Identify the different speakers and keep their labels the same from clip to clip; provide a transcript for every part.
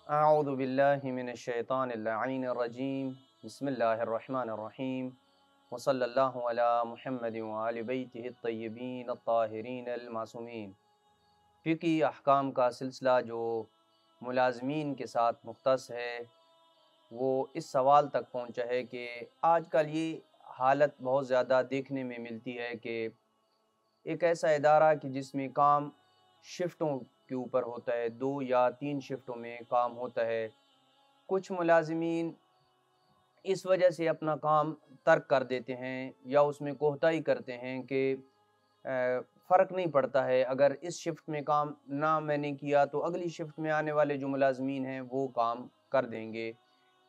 Speaker 1: अऊज़ु बिल्लाहि मिनश्शैतानिर्रजीम बिस्मिल्लाहिर्रहमानिर्रहीम व सल्लल्लाहु अला मुहम्मदिन व आलि बैतिहि त्तय्यबीन अत्ताहिरीन अल-मासूमीन। फ़िक़ही अहकाम का सिलसिला जो मुलाज़मीन के साथ मुख़्तस है, वो इस सवाल तक पहुँचा है कि आजकल ये हालत बहुत ज़्यादा देखने में मिलती है कि एक ऐसा इदारा कि जिसमें काम शिफ्टों के ऊपर होता है, 2 या 3 शिफ्टों में काम होता है। कुछ मुलाज़मीन इस वजह से अपना काम तर्क कर देते हैं या उसमें कोताही करते हैं कि फ़र्क नहीं पड़ता है, अगर इस शिफ्ट में काम ना मैंने किया तो अगली शिफ्ट में आने वाले जो मुलाज़मीन हैं वो काम कर देंगे।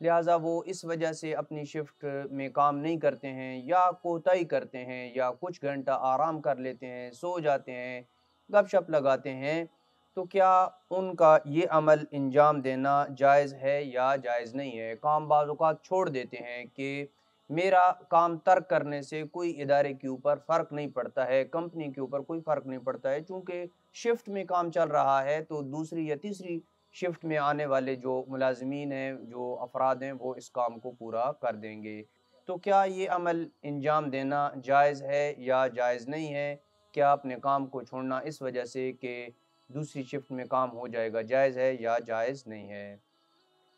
Speaker 1: लिहाज़ा वो इस वजह से अपनी शिफ्ट में काम नहीं करते हैं या कोताही करते हैं या कुछ घंटा आराम कर लेते हैं, सो जाते हैं, गपशप लगाते हैं। तो क्या उनका ये अमल अंजाम देना जायज़ है या जायज़ नहीं है? काम बाज़ औक़ात छोड़ देते हैं कि मेरा काम तर्क करने से कोई इदारे के ऊपर फ़र्क नहीं पड़ता है, कंपनी के ऊपर कोई फ़र्क नहीं पड़ता है, चूँकि शिफ्ट में काम चल रहा है तो दूसरी या तीसरी शिफ्ट में आने वाले जो मुलाज़मीन हैं, जो अफ़राद हैं, वो इस काम को पूरा कर देंगे। तो क्या ये अमल अंजाम देना जायज़ है या जायज़ नहीं है? क्या अपने काम को छोड़ना इस वजह से कि दूसरी शिफ्ट में काम हो जाएगा, जायज़ है या जायज़ नहीं है?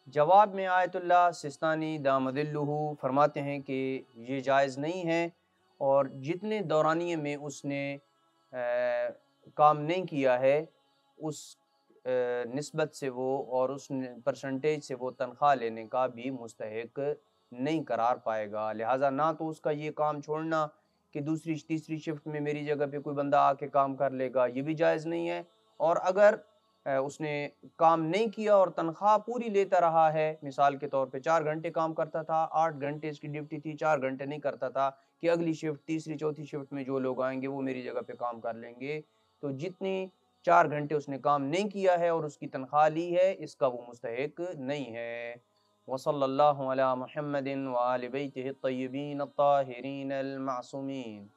Speaker 1: जवाब में आयतुल्लाह सिस्तानी दामदिल्लुहु फरमाते हैं कि ये जायज़ नहीं है और जितने दौरानिए में उसने काम नहीं किया है उस निस्बत से वो और उस परसेंटेज से वो तनख्वाह लेने का भी मुस्तहिक नहीं करार पाएगा। लिहाजा ना तो उसका ये काम छोड़ना कि दूसरी तीसरी शिफ्ट में मेरी जगह पे कोई बंदा आके काम कर लेगा, ये भी जायज़ नहीं है। और अगर उसने काम नहीं किया और तनख्वाह पूरी लेता रहा है, मिसाल के तौर पे 4 घंटे काम करता था, 8 घंटे इसकी ड्यूटी थी, 4 घंटे नहीं करता था कि अगली शिफ्ट तीसरी चौथी शिफ्ट में जो लोग आएंगे वो मेरी जगह पे काम कर लेंगे, तो जितनी 4 घंटे उसने काम नहीं किया है और उसकी तनख्वाह ली है, इसका वो मुस्तहिक नहीं है। वसल्लल्लाहु अला मुहम्मदिन व आलि बैतिहि त्तय्यबीन अत्ताहिरीन अल-मासूमीन।